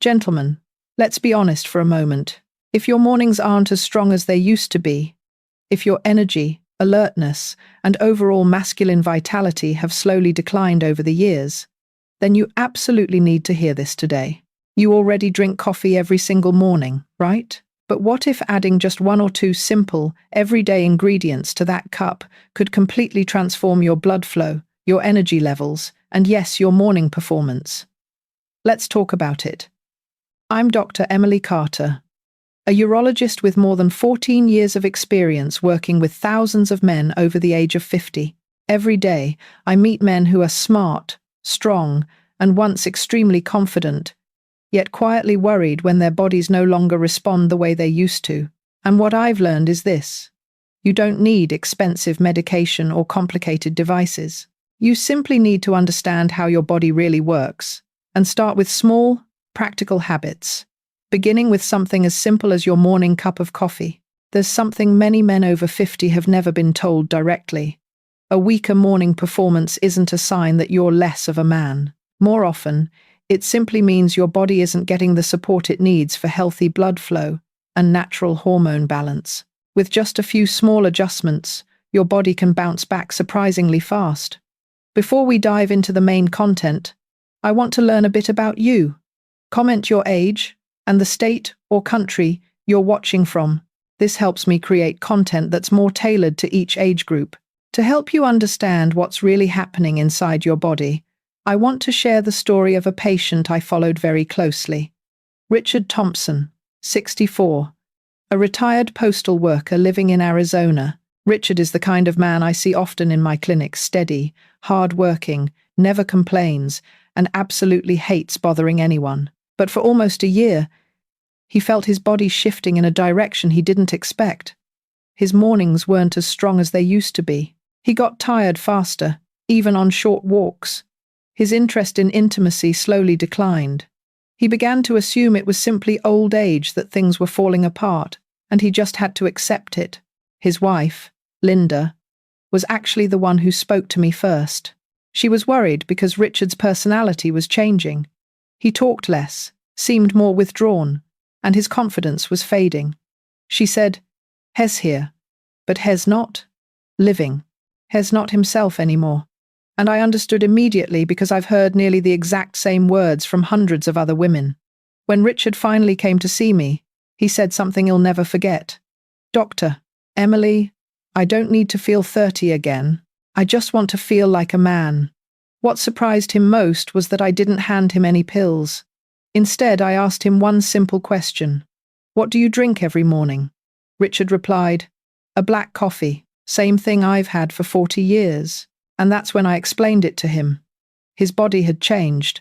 Gentlemen, let's be honest for a moment. If your mornings aren't as strong as they used to be, if your energy, alertness, and overall masculine vitality have slowly declined over the years, then you absolutely need to hear this today. You already drink coffee every single morning, right? But what if adding just one or two simple, everyday ingredients to that cup could completely transform your blood flow, your energy levels, and yes, your morning performance? Let's talk about it. I'm Dr. Emily Carter, a urologist with more than 14 years of experience working with thousands of men over the age of 50. Every day, I meet men who are smart, strong, and once extremely confident, yet quietly worried when their bodies no longer respond the way they used to. And what I've learned is this: you don't need expensive medication or complicated devices. You simply need to understand how your body really works, and start with small, practical habits, beginning with something as simple as your morning cup of coffee. There's something many men over 50 have never been told directly. A weaker morning performance isn't a sign that you're less of a man. More often, it simply means your body isn't getting the support it needs for healthy blood flow and natural hormone balance. With just a few small adjustments, your body can bounce back surprisingly fast. Before we dive into the main content, I want to learn a bit about you. Comment your age and the state or country you're watching from. This helps me create content that's more tailored to each age group. To help you understand what's really happening inside your body, I want to share the story of a patient I followed very closely. Richard Thompson, 64, a retired postal worker living in Arizona. Richard is the kind of man I see often in my clinic: steady, hard-working, never complains, and absolutely hates bothering anyone. But for almost a year, he felt his body shifting in a direction he didn't expect. His mornings weren't as strong as they used to be. He got tired faster, even on short walks. His interest in intimacy slowly declined. He began to assume it was simply old age, that things were falling apart, and he just had to accept it. His wife, Linda, was actually the one who spoke to me first. She was worried because Richard's personality was changing. He talked less, seemed more withdrawn, and his confidence was fading. She said, "Hes here, but Hes not living. Hes not himself anymore." And I understood immediately, because I've heard nearly the exact same words from hundreds of other women. When Richard finally came to see me, he said something he'll never forget. "Doctor, Emily, I don't need to feel 30 again. I just want to feel like a man." What surprised him most was that I didn't hand him any pills. Instead, I asked him one simple question: "What do you drink every morning?" Richard replied, "A black coffee, same thing I've had for 40 years. And that's when I explained it to him. His body had changed,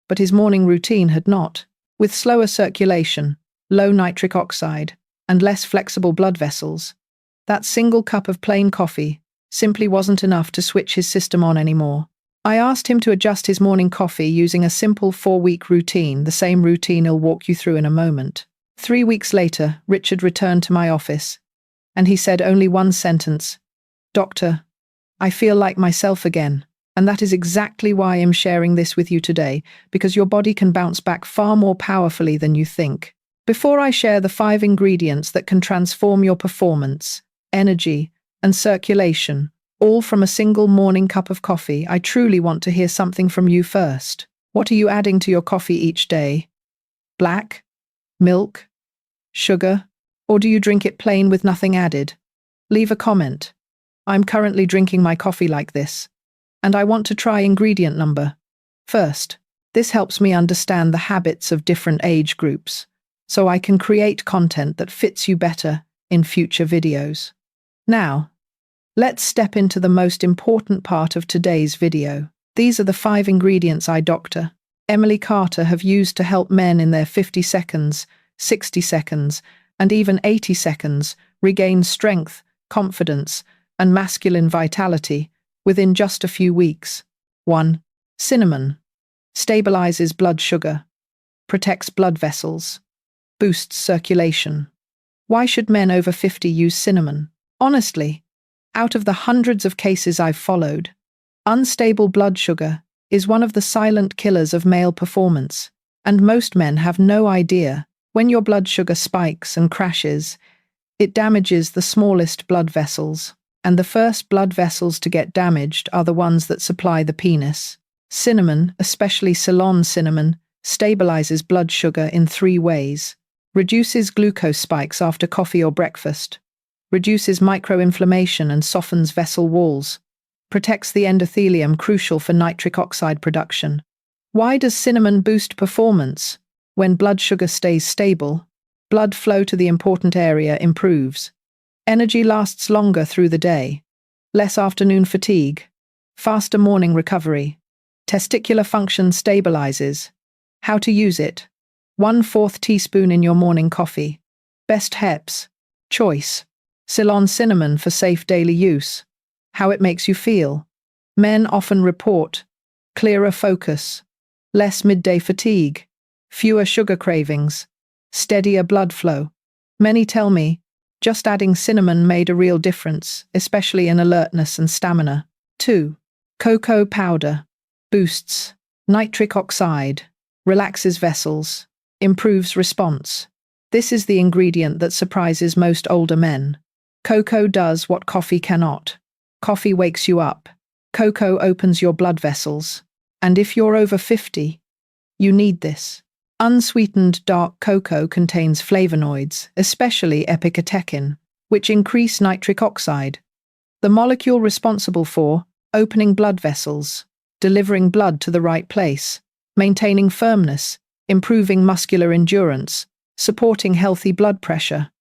but his morning routine had not. With slower circulation, low nitric oxide, and less flexible blood vessels, that single cup of plain coffee simply wasn't enough to switch his system on anymore. I asked him to adjust his morning coffee using a simple 4-week routine, the same routine I'll walk you through in a moment. 3 weeks later, Richard returned to my office, and he said only one sentence: "Doctor, I feel like myself again." And that is exactly why I'm sharing this with you today, because your body can bounce back far more powerfully than you think. Before I share the 5 ingredients that can transform your performance, energy, and circulation, all from a single morning cup of coffee, I truly want to hear something from you first. What are you adding to your coffee each day? Black? Milk? Sugar? Or do you drink it plain with nothing added? Leave a comment. I'm currently drinking my coffee like this, and I want to try ingredient number. First, this helps me understand the habits of different age groups, so I can create content that fits you better in future videos. Now, let's step into the most important part of today's video. These are the 5 ingredients I, Dr. Emily Carter, have used to help men in their 50 seconds, 60 seconds, and even 80 seconds regain strength, confidence, and masculine vitality within just a few weeks. 1. Cinnamon. Stabilizes blood sugar. Protects blood vessels. Boosts circulation. Why should men over 50 use cinnamon? Honestly, out of the hundreds of cases I've followed, unstable blood sugar is one of the silent killers of male performance, And most men have no idea. When your blood sugar spikes and crashes, it damages the smallest blood vessels. And the first blood vessels to get damaged are the ones that supply the penis. Cinnamon, especially Ceylon cinnamon, stabilizes blood sugar in 3 ways. Reduces glucose spikes after coffee or breakfast. Reduces microinflammation and softens vessel walls. Protects the endothelium, crucial for nitric oxide production. Why does cinnamon boost performance? When blood sugar stays stable, blood flow to the important area improves. Energy lasts longer through the day. Less afternoon fatigue. Faster morning recovery. Testicular function stabilizes. How to use it? 1/4 teaspoon in your morning coffee. Best herbs. Choice. Ceylon cinnamon for safe daily use. How it makes you feel. Men often report clearer focus, less midday fatigue, fewer sugar cravings, steadier blood flow. Many tell me just adding cinnamon made a real difference, especially in alertness and stamina. 2. Cocoa powder. Boosts nitric oxide, relaxes vessels, improves response. This is the ingredient that surprises most older men. Cocoa does what coffee cannot. Coffee wakes you up. Cocoa opens your blood vessels. And if you're over 50, you need this. Unsweetened dark cocoa contains flavonoids, especially epicatechin, which increase nitric oxide, the molecule responsible for opening blood vessels, delivering blood to the right place, maintaining firmness, improving muscular endurance, supporting healthy blood pressure.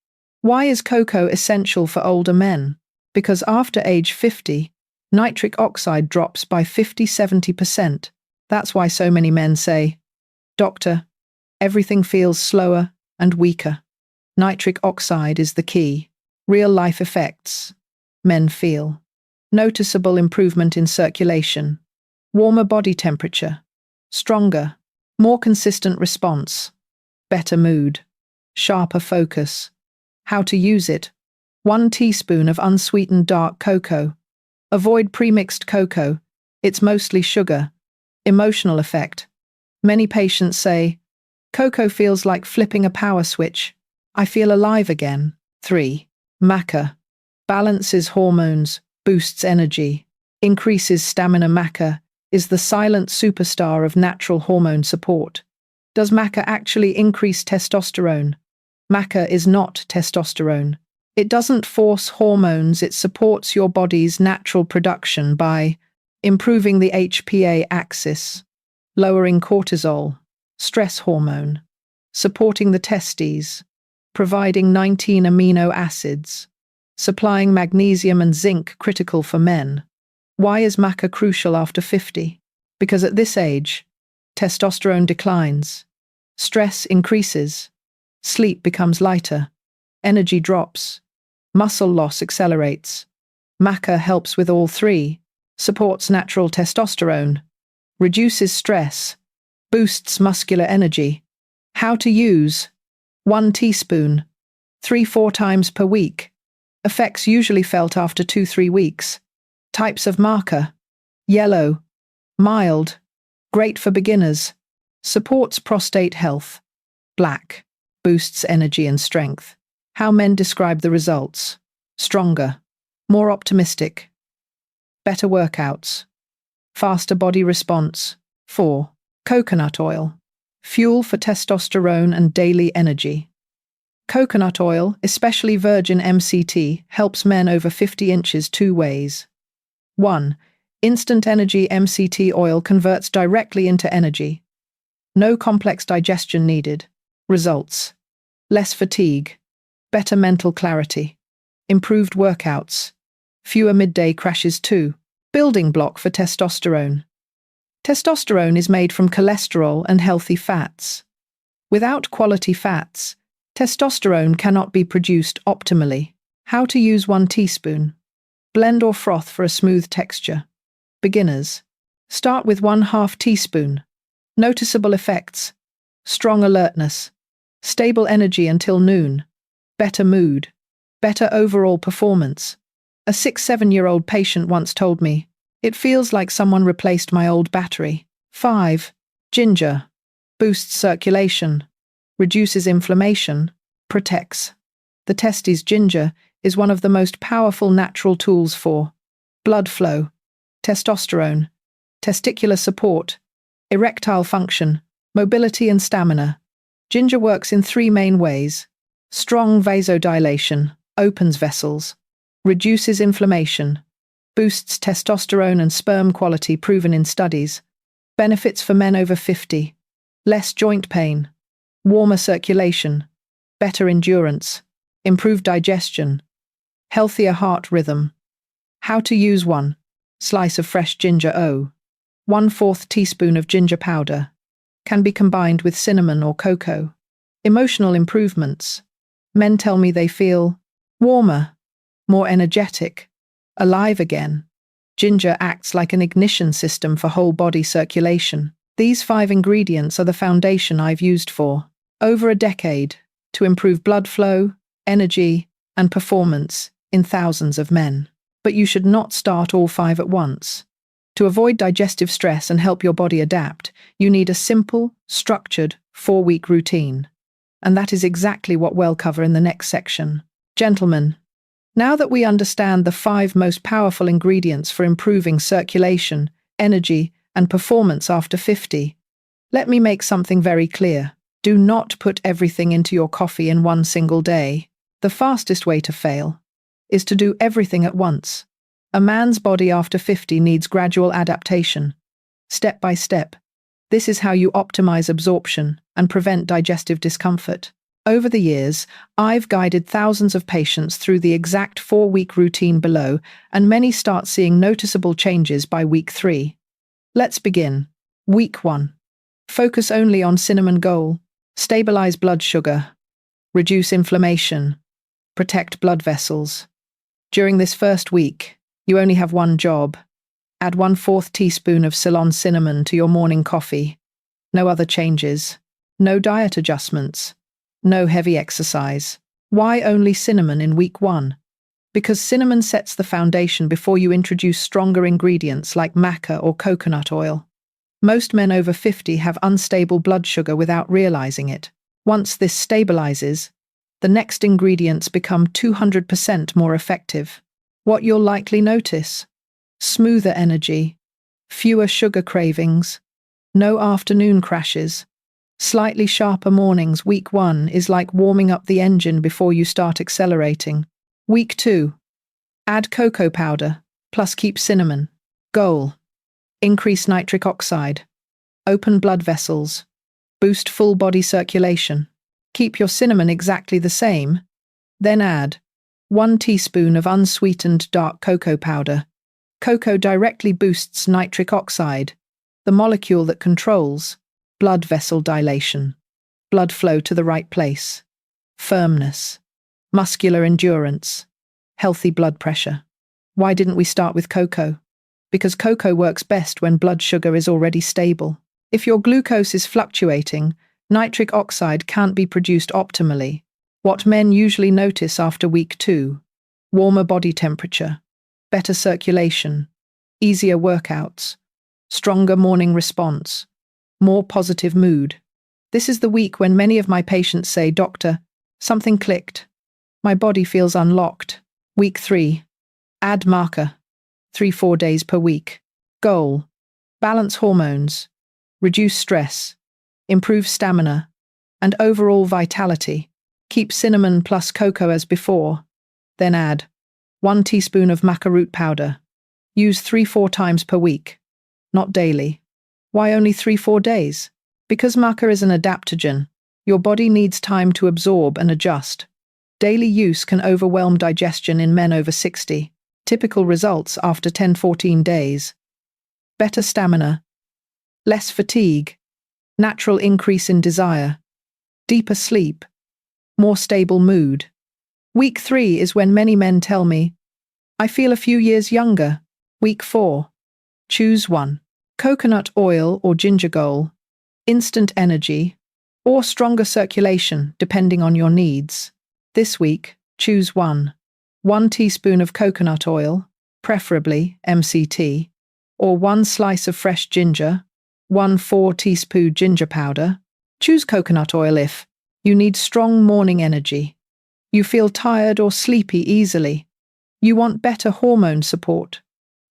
Why is cocoa essential for older men? Because after age 50, nitric oxide drops by 50–70%. That's why so many men say, "Doctor, everything feels slower and weaker." Nitric oxide is the key. Real-life effects. Men feel noticeable improvement in circulation, warmer body temperature, stronger, more consistent response, better mood, sharper focus. How to use it? 1 teaspoon of unsweetened dark cocoa. Avoid premixed cocoa. It's mostly sugar. Emotional effect. Many patients say, "Cocoa feels like flipping a power switch. I feel alive again." 3. Maca. Balances hormones, boosts energy, increases stamina. Maca is the silent superstar of natural hormone support. Does maca actually increase testosterone? Maca is not testosterone. It doesn't force hormones, it supports your body's natural production by improving the HPA axis, lowering cortisol, stress hormone, supporting the testes, providing 19 amino acids, supplying magnesium and zinc critical for men. Why is maca crucial after 50? Because at this age, testosterone declines, stress increases, sleep becomes lighter, energy drops, muscle loss accelerates. Maca helps with all 3, supports natural testosterone, reduces stress, boosts muscular energy. How to use? 1 teaspoon, 3–4 times per week. Effects usually felt after 2–3 weeks. Types of maca. Yellow, mild, great for beginners, supports prostate health. Black, boosts energy and strength. How men describe the results. Stronger, more optimistic, better workouts, faster body response. 4. Coconut oil. Fuel for testosterone and daily energy. Coconut oil, especially virgin MCT, helps men over 50 inches 2 ways. 1. Instant energy. MCT oil converts directly into energy. No complex digestion needed. Results: less fatigue, better mental clarity, improved workouts, fewer midday crashes. 2. Building block for testosterone. Testosterone is made from cholesterol and healthy fats. Without quality fats, testosterone cannot be produced optimally. How to use 1 teaspoon. Blend or froth for a smooth texture. Beginners. Start with 1/2 teaspoon. Noticeable effects: strong alertness, stable energy until noon, better mood, better overall performance. A 6–7-year-old patient once told me, "It feels like someone replaced my old battery." 5. Ginger. boosts circulation, reduces inflammation, protects. The testes ginger is one of the most powerful natural tools for blood flow, testosterone, testicular support, erectile function, mobility and stamina. Ginger works in three main ways. Strong vasodilation, opens vessels, reduces inflammation, boosts testosterone and sperm quality proven in studies, benefits for men over 50, less joint pain, warmer circulation, better endurance, improved digestion, healthier heart rhythm. How to use one. Slice of fresh ginger 1/4 teaspoon of ginger powder. Can be combined with cinnamon or cocoa. Emotional improvements. Men tell me they feel warmer, more energetic, alive again. Ginger acts like an ignition system for whole body circulation. These 5 ingredients are the foundation I've used for over a decade to improve blood flow, energy, and performance in thousands of men. But you should not start all 5 at once. To avoid digestive stress and help your body adapt, you need a simple, structured 4-week routine. And that is exactly what we'll cover in the next section. Gentlemen, now that we understand the 5 most powerful ingredients for improving circulation, energy, and performance after 50, let me make something very clear. Do not put everything into your coffee in one single day. The fastest way to fail is to do everything at once. A man's body after 50 needs gradual adaptation, step by step. This is how you optimize absorption and prevent digestive discomfort. Over the years, I've guided thousands of patients through the exact 4-week routine below, and many start seeing noticeable changes by week 3. Let's begin. Week 1. Focus only on cinnamon goal. Stabilize blood sugar. Reduce inflammation. Protect blood vessels. During this first week, you only have one job. Add 1/4 teaspoon of Ceylon cinnamon to your morning coffee. No other changes. No diet adjustments. No heavy exercise. Why only cinnamon in week 1? Because cinnamon sets the foundation before you introduce stronger ingredients like maca or coconut oil. Most men over 50 have unstable blood sugar without realizing it. Once this stabilizes, the next ingredients become 200% more effective. What you'll likely notice: smoother energy, fewer sugar cravings, no afternoon crashes, slightly sharper mornings. Week 1 is like warming up the engine before you start accelerating. Week 2. Add cocoa powder, plus keep cinnamon. Goal: increase nitric oxide, open blood vessels, boost full body circulation. Keep your cinnamon exactly the same, then add 1 teaspoon of unsweetened dark cocoa powder. Cocoa directly boosts nitric oxide, the molecule that controls blood vessel dilation, blood flow to the right place, firmness, muscular endurance, healthy blood pressure. Why didn't we start with cocoa? Because cocoa works best when blood sugar is already stable. If your glucose is fluctuating, nitric oxide can't be produced optimally. What men usually notice after week 2: warmer body temperature, better circulation, easier workouts, stronger morning response, more positive mood. This is the week when many of my patients say, "Doctor, something clicked. My body feels unlocked." Week 3. Add maca. 3-4 days per week. Goal: balance hormones, reduce stress, improve stamina, and overall vitality. Keep cinnamon plus cocoa as before. Then add 1 teaspoon of maca root powder. Use 3-4 times per week, not daily. Why only 3-4 days? Because maca is an adaptogen. Your body needs time to absorb and adjust. Daily use can overwhelm digestion in men over 60. Typical results after 10-14 days: better stamina, less fatigue, natural increase in desire, deeper sleep, more stable mood. Week 3 is when many men tell me, "I feel a few years younger." Week 4. Choose one: coconut oil or ginger goal, instant energy, or stronger circulation depending on your needs. This week, choose one: 1 teaspoon of coconut oil, preferably MCT, or 1 slice of fresh ginger, 1/4 teaspoon ginger powder, Choose coconut oil if you need strong morning energy, you feel tired or sleepy easily, you want better hormone support.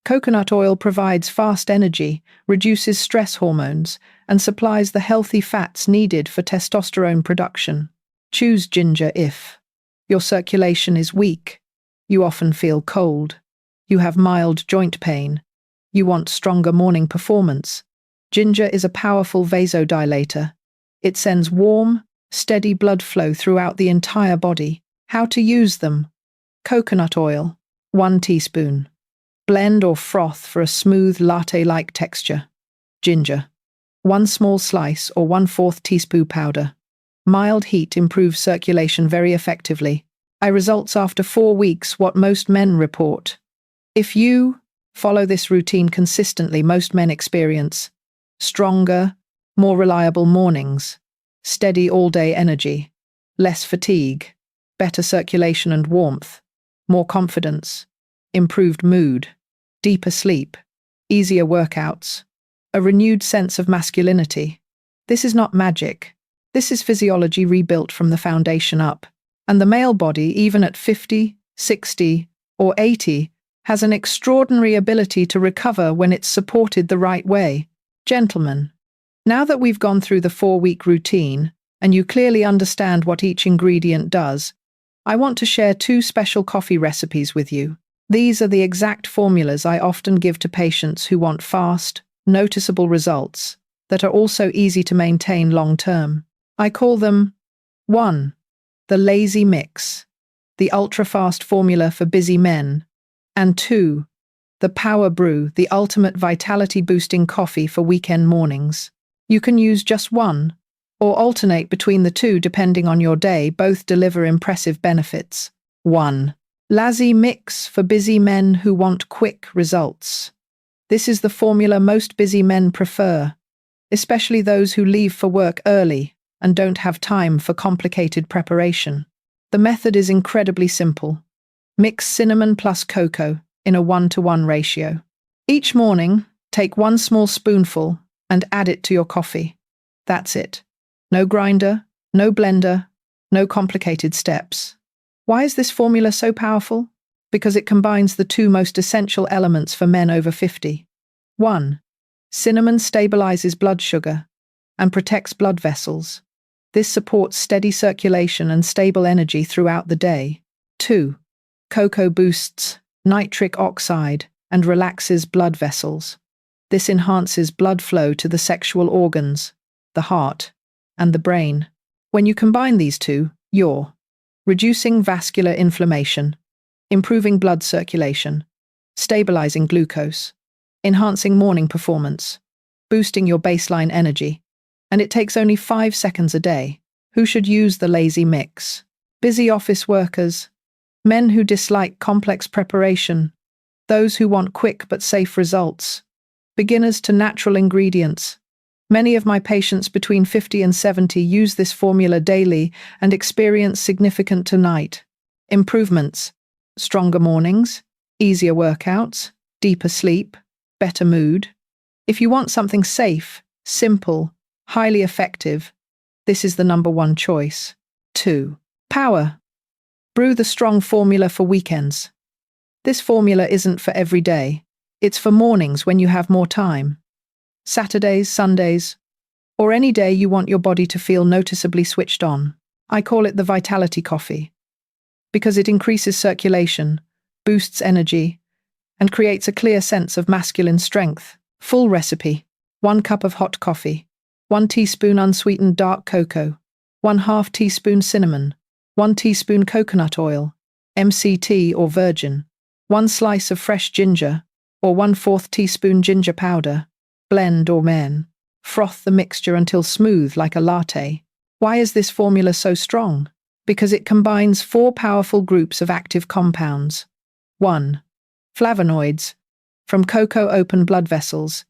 Coconut oil provides fast energy, reduces stress hormones, and supplies the healthy fats needed for testosterone production. Choose ginger if your circulation is weak, you often feel cold, you have mild joint pain, you want stronger morning performance. Ginger is a powerful vasodilator. It sends warm, steady blood flow throughout the entire body. How to use them? Coconut oil, 1 teaspoon. Blend or froth for a smooth latte-like texture. Ginger, 1 small slice or 1/4 teaspoon powder. Mild heat improves circulation very effectively. Results after 4 weeks what most men report. If you follow this routine consistently, most men experience stronger, more reliable mornings, steady all-day energy, less fatigue, better circulation and warmth, more confidence, improved mood, deeper sleep, easier workouts, a renewed sense of masculinity. This is not magic. This is physiology rebuilt from the foundation up. And the male body, even at 50, 60, or 80, has an extraordinary ability to recover when it's supported the right way. Gentlemen, now that we've gone through the 4-week routine, and you clearly understand what each ingredient does, I want to share 2 special coffee recipes with you. These are the exact formulas I often give to patients who want fast, noticeable results that are also easy to maintain long-term. I call them 1. The Lazy Mix, the ultra-fast formula for busy men, and 2. The Power Brew, the ultimate vitality-boosting coffee for weekend mornings. You can use just one, or alternate between the two depending on your day. Both deliver impressive benefits. 1. Lazy Mix for busy men who want quick results. This is the formula most busy men prefer, especially those who leave for work early and don't have time for complicated preparation. The method is incredibly simple. Mix cinnamon plus cocoa in a 1-to-1 ratio. Each morning, take 1 small spoonful and add it to your coffee. That's it. No grinder, no blender, no complicated steps. Why is this formula so powerful? Because it combines the 2 most essential elements for men over 50. 1. Cinnamon stabilizes blood sugar and protects blood vessels. This supports steady circulation and stable energy throughout the day. 2. Cocoa boosts nitric oxide and relaxes blood vessels. This enhances blood flow to the sexual organs, the heart, and the brain. When you combine these 2, you're reducing vascular inflammation, improving blood circulation, stabilizing glucose, enhancing morning performance, boosting your baseline energy. And it takes only 5 seconds a day. Who should use the Lazy Mix? Busy office workers, men who dislike complex preparation, those who want quick but safe results, beginners to natural ingredients. Many of my patients between 50 and 70 use this formula daily and experience significant tonight improvements, stronger mornings, easier workouts, deeper sleep, better mood. If you want something safe, simple, highly effective, this is the #1 choice. 2. Power. Brew the strong formula for weekends. This formula isn't for every day. It's for mornings when you have more time. Saturdays, Sundays, or any day you want your body to feel noticeably switched on. I call it the Vitality Coffee because it increases circulation, boosts energy, and creates a clear sense of masculine strength. Full recipe: 1 cup of hot coffee, 1 teaspoon unsweetened dark cocoa, 1/2 teaspoon cinnamon, 1 teaspoon coconut oil, MCT or virgin, 1 slice of fresh ginger, or 1/4 teaspoon ginger powder. Blend or froth the mixture until smooth like a latte. Why is this formula so strong? Because it combines 4 powerful groups of active compounds. 1. Flavonoids. From cocoa open blood vessels.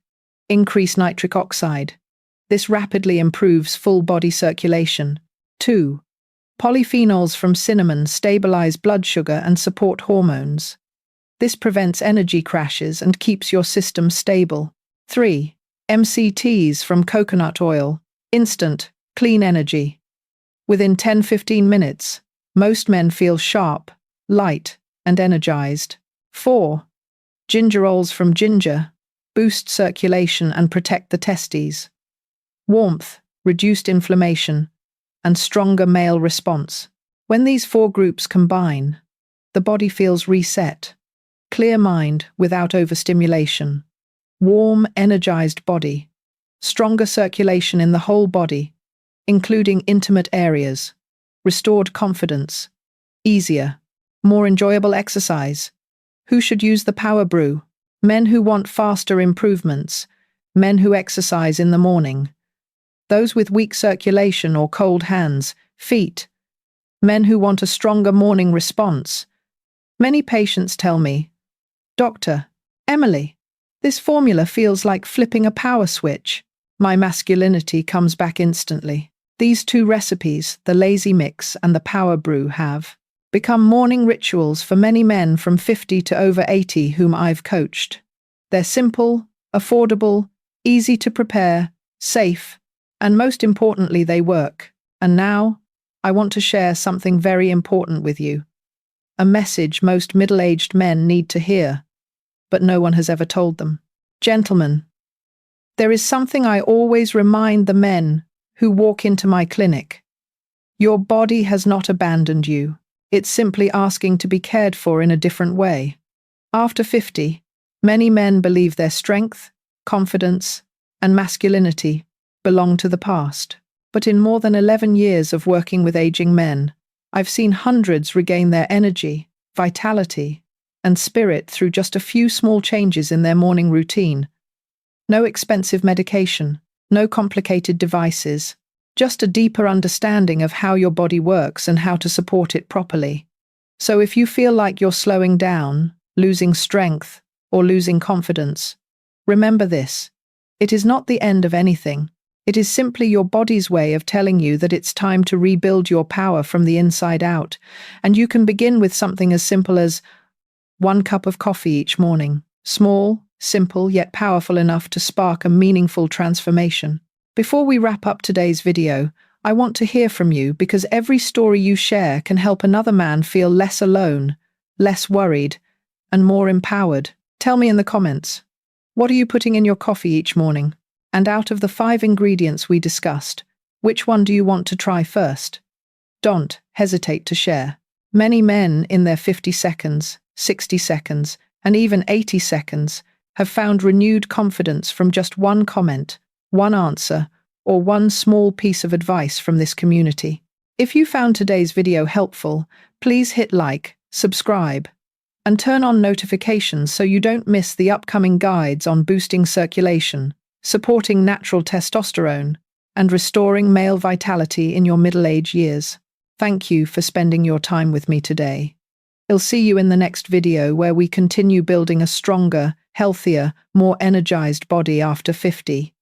Increase nitric oxide. This rapidly improves full body circulation. 2. Polyphenols from cinnamon stabilize blood sugar and support hormones. This prevents energy crashes and keeps your system stable. 3. MCTs from coconut oil. Instant, Clean energy. Within 10–15 minutes, most men feel sharp, light, and energized. 4. Gingerols from ginger boost circulation and protect the testes. Warmth, reduced inflammation, and stronger male response. When these 4 groups combine, the body feels reset. Clear mind without overstimulation. Warm, energized body. Stronger circulation in the whole body, including intimate areas. Restored confidence. Easier, more enjoyable exercise. Who should use the power brew? Men who want faster improvements. Men who exercise in the morning. Those with weak circulation or cold hands, feet. Men who want a stronger morning response. Many patients tell me, "Doctor, Emily, this formula feels like flipping a power switch. My masculinity comes back instantly." These 2 recipes, the lazy mix and the power brew, have become morning rituals for many men from 50 to over 80 whom I've coached. They're simple, affordable, easy to prepare, safe, and most importantly, they work. And now, I want to share something very important with you. A message most middle-aged men need to hear, but no one has ever told them. Gentlemen, there is something I always remind the men who walk into my clinic. Your body has not abandoned you. It's simply asking to be cared for in a different way. After 50, many men believe their strength, confidence, and masculinity belong to the past. But in more than 11 years of working with aging men, I've seen hundreds regain their energy, vitality, and spirit through just a few small changes in their morning routine. No expensive medication, no complicated devices, just a deeper understanding of how your body works and how to support it properly. So if you feel like you're slowing down, losing strength, or losing confidence, remember this: it is not the end of anything. It is simply your body's way of telling you that it's time to rebuild your power from the inside out, and you can begin with something as simple as 1 cup of coffee each morning. Small, simple, yet powerful enough to spark a meaningful transformation. Before we wrap up today's video, I want to hear from you, because every story you share can help another man feel less alone, less worried, and more empowered. Tell me in the comments, what are you putting in your coffee each morning? And out of the 5 ingredients we discussed, which one do you want to try first? Don't hesitate to share. Many men in their 50 seconds, 60 seconds, and even 80 seconds have found renewed confidence from just 1 comment, 1 answer, or 1 small piece of advice from this community. If you found today's video helpful, please hit like, subscribe, and turn on notifications so you don't miss the upcoming guides on boosting circulation, supporting natural testosterone, and restoring male vitality in your middle-age years. Thank you for spending your time with me today. I'll see you in the next video, where we continue building a stronger, healthier, more energized body after 50.